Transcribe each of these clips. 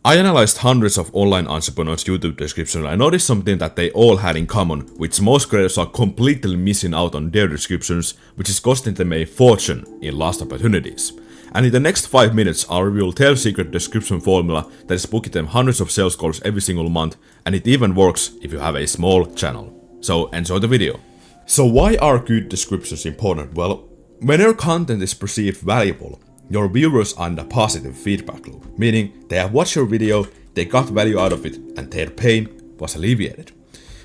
I analyzed hundreds of online entrepreneurs' YouTube descriptions and I noticed something that they all had in common, which most creators are completely missing out on their descriptions, which is costing them a fortune in lost opportunities. And in the next 5 minutes, I'll reveal their secret description formula that is booking them hundreds of sales calls every single month, and it even works if you have a small channel. So enjoy the video. So why are good descriptions important? Well, when your content is perceived valuable, your viewers are in a positive feedback loop, meaning they have watched your video, they got value out of it, and their pain was alleviated.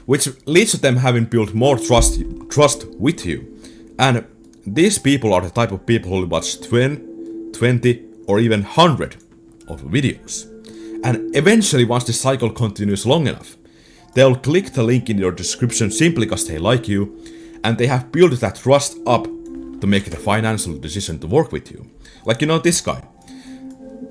Which leads to them having built more trust with you. And these people are the type of people who watch 10, 20, or even 100 of videos. And eventually, once the cycle continues long enough, they'll click the link in your description simply because they like you, and they have built that trust up to make the financial decision to work with you. Like, you know, this guy.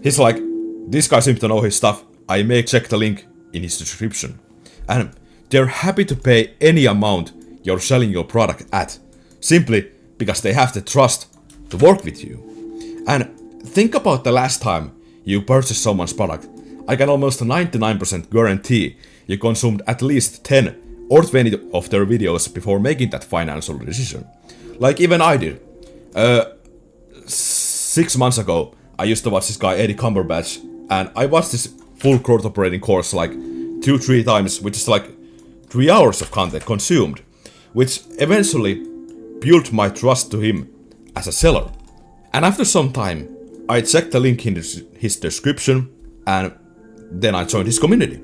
He's like, this guy seems to know his stuff, I may check the link in his description. And they're happy to pay any amount you're selling your product at, simply because they have the trust to work with you. And think about the last time you purchased someone's product. I can almost 99% guarantee you consumed at least 10 or 20 of their videos before making that financial decision. Like even I did. 6 months ago, I used to watch this guy Eddie Cumberbatch, and I watched this full growth operating course like 2-3 times, which is like 3 hours of content consumed, which eventually built my trust to him as a seller. And after some time, I checked the link in his description, and then I joined his community,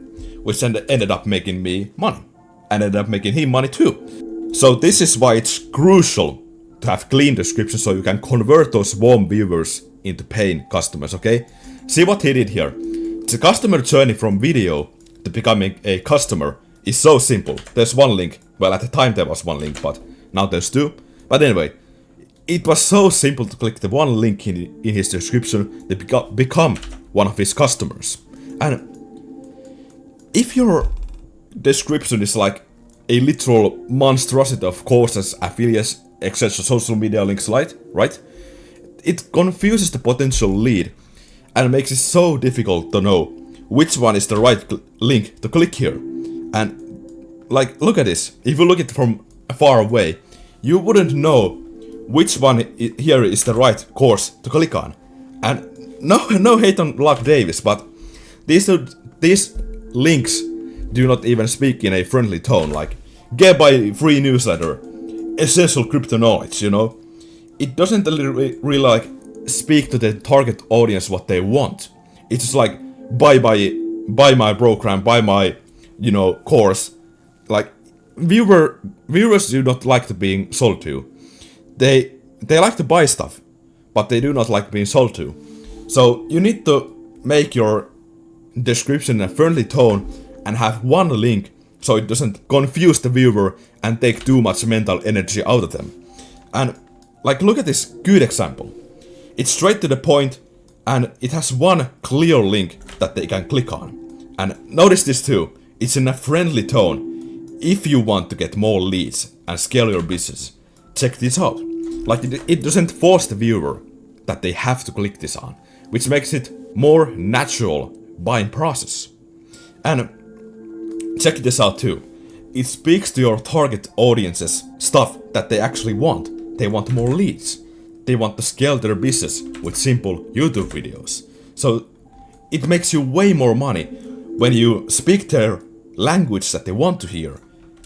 which ended up making me money, and ended up making him money too. So this is why it's crucial to have clean descriptions so you can convert those warm viewers into paying customers, okay? See what he did here. The customer journey from video to becoming a customer is so simple. There's one link. Well, at the time there was one link, but now there's two. But anyway, it was so simple to click the one link in his description to become one of his customers. And if your description is like a literal monstrosity of courses, affiliates, etc., social media links, right? It confuses the potential lead and makes it so difficult to know which one is the right link to click here. And like, look at this. If you look at it from far away, you wouldn't know which one here is the right course to click on. And no hate on Luck Davis, but these links do not even speak in a friendly tone, like get my free newsletter, essential crypto knowledge, you know? It doesn't really like speak to the target audience what they want. It's just like buy my program, buy my, you know, course. Like viewers do not like to being sold to. They like to buy stuff, but they do not like being sold to. So you need to make your description in a friendly tone and have one link so it doesn't confuse the viewer and take too much mental energy out of them. And like, look at this good example. It's straight to the point and it has one clear link that they can click on. And notice this too, it's in a friendly tone. If you want to get more leads and scale your business, check this out. Like it doesn't force the viewer that they have to click this on, which makes it more natural buying process. And check this out too. It speaks to your target audience's stuff that they actually want. They want more leads. They want to scale their business with simple YouTube videos. So it makes you way more money when you speak their language that they want to hear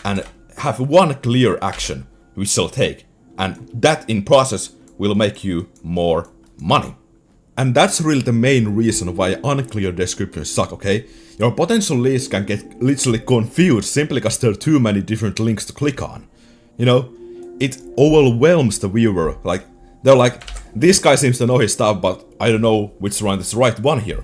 and have one clear action which they'll take. And that in process will make you more money. And that's really the main reason why unclear descriptions suck, okay? Your potential leads can get literally confused simply because there are too many different links to click on. You know, it overwhelms the viewer. Like, they're like, this guy seems to know his stuff, but I don't know which one is the right one here.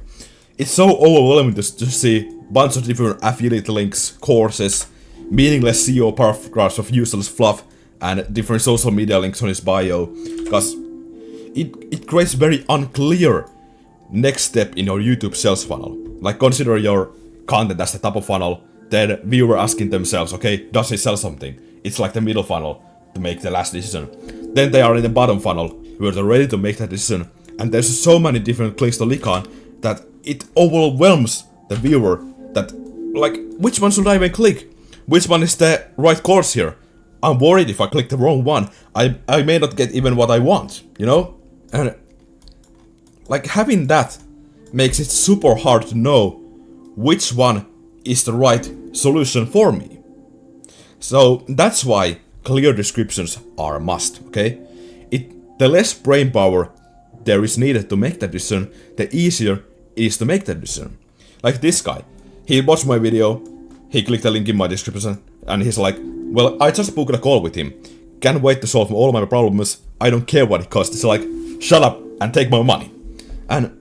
It's so overwhelming to see a bunch of different affiliate links, courses, meaningless SEO paragraphs of useless fluff, and different social media links on his bio, because it creates very unclear next step in your YouTube sales funnel. Like, consider your content as the top of funnel, then viewer asking themselves, okay, does he sell something? It's like the middle funnel to make the last decision. Then they are in the bottom funnel where they're ready to make that decision, and there's so many different clicks to click on that it overwhelms the viewer that, like, which one should I even click? Which one is the right course here? I'm worried if I click the wrong one, I may not get even what I want, you know? And like having that makes it super hard to know which one is the right solution for me. So that's why clear descriptions are a must, okay? The less brain power there is needed to make that decision, the easier it is to make that decision. Like this guy, he watched my video, he clicked the link in my description, and he's like, well, I just booked a call with him. Can't wait to solve all my problems, I don't care what it costs. It's like, shut up and take my money. And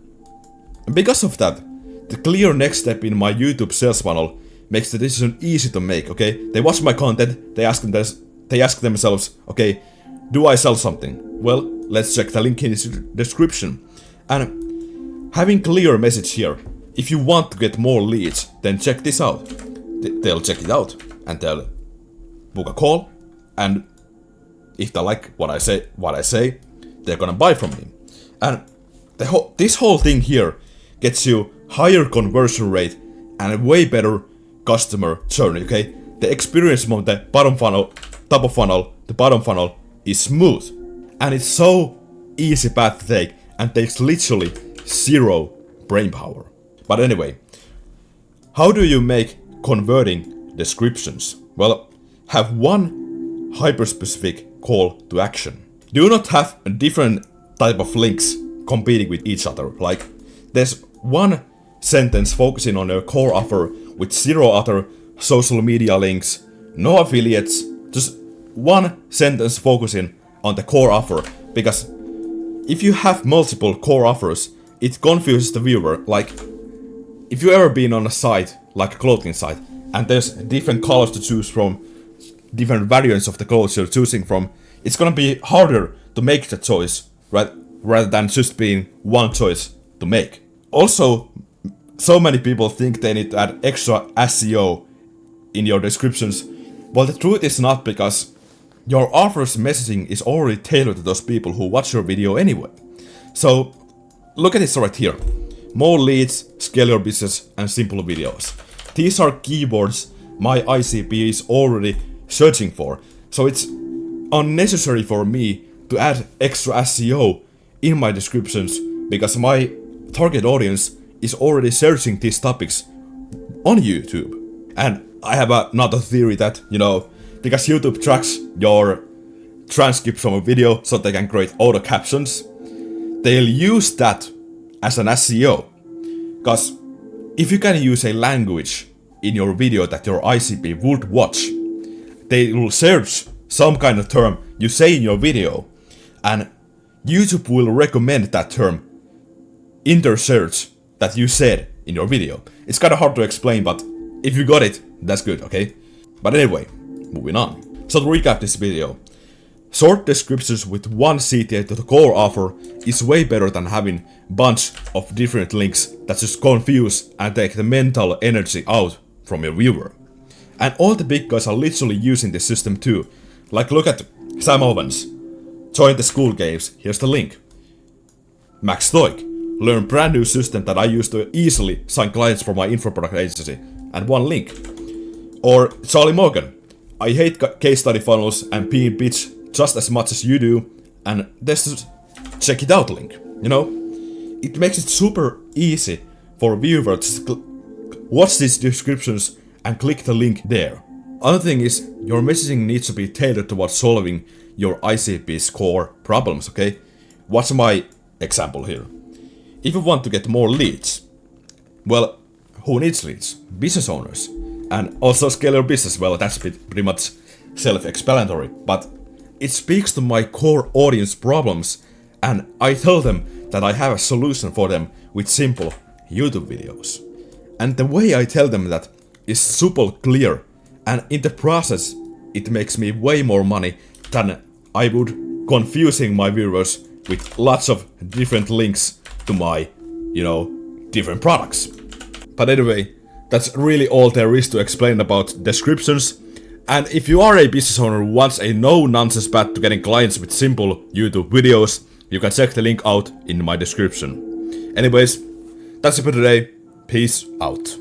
because of that, the clear next step in my YouTube sales funnel makes the decision easy to make, okay? They watch my content, they ask themselves, okay, do I sell something? Well, let's check the link in the description. And having clear message here, if you want to get more leads, then check this out. They'll check it out and they'll book a call, and if they like what I say, they're gonna buy from me. And this whole thing here gets you higher conversion rate and a way better customer journey, okay? The experience from the bottom funnel, top of funnel, the bottom funnel is smooth. And it's so easy path to take and takes literally zero brain power. But anyway, how do you make converting descriptions? Well, have one hyper-specific call to action. Do not have a different type of links competing with each other. Like, there's one sentence focusing on your core offer with zero other social media links, no affiliates, just one sentence focusing on the core offer. Because if you have multiple core offers, it confuses the viewer. Like, if you've ever been on a site, like a clothing site, and there's different colors to choose from, different variants of the clothes you're choosing from, it's gonna be harder to make the choice, right? Rather than just being one choice to make. Also, so many people think they need to add extra SEO in your descriptions. Well, the truth is not, because your offer's messaging is already tailored to those people who watch your video anyway. So, look at this right here. More leads, scale your business, and simple videos. These are keywords my ICP is already searching for. So it's unnecessary for me to add extra SEO in my descriptions, because my target audience is already searching these topics on YouTube. And I have another theory that, you know, because YouTube tracks your transcript from a video so they can create auto captions, they'll use that as an SEO. Because if you can use a language in your video that your ICP would watch, they will search some kind of term you say in your video, and YouTube will recommend that term in their search that you said in your video. It's kind of hard to explain, but if you got it, that's good, okay? But anyway, moving on. So to recap this video, short descriptions with one CTA to the core offer is way better than having bunch of different links that just confuse and take the mental energy out from your viewer. And all the big guys are literally using this system too. Like, look at Sam Owens. Join the school games, here's the link. Max Stoic. Learn brand new system that I use to easily sign clients for my info product agency, and one link. Or Charlie Morgan. I hate case study funnels and being pitched just as much as you do, and there's just check it out link, you know? It makes it super easy for viewers to watch these descriptions and click the link there. Other thing is, your messaging needs to be tailored towards solving your ICP's core problems, okay? Watch my example here. If you want to get more leads, well, who needs leads? Business owners. And also scale your business. Well, that's pretty much self-explanatory, but it speaks to my core audience problems, and I tell them that I have a solution for them with simple YouTube videos. And the way I tell them that is super clear, and in the process it makes me way more money than I would confusing my viewers with lots of different links to my, different products. But anyway, that's really all there is to explain about descriptions. And if you are a business owner who wants a no-nonsense path to getting clients with simple YouTube videos, you can check the link out in my description. Anyways, That's it for today. Peace out.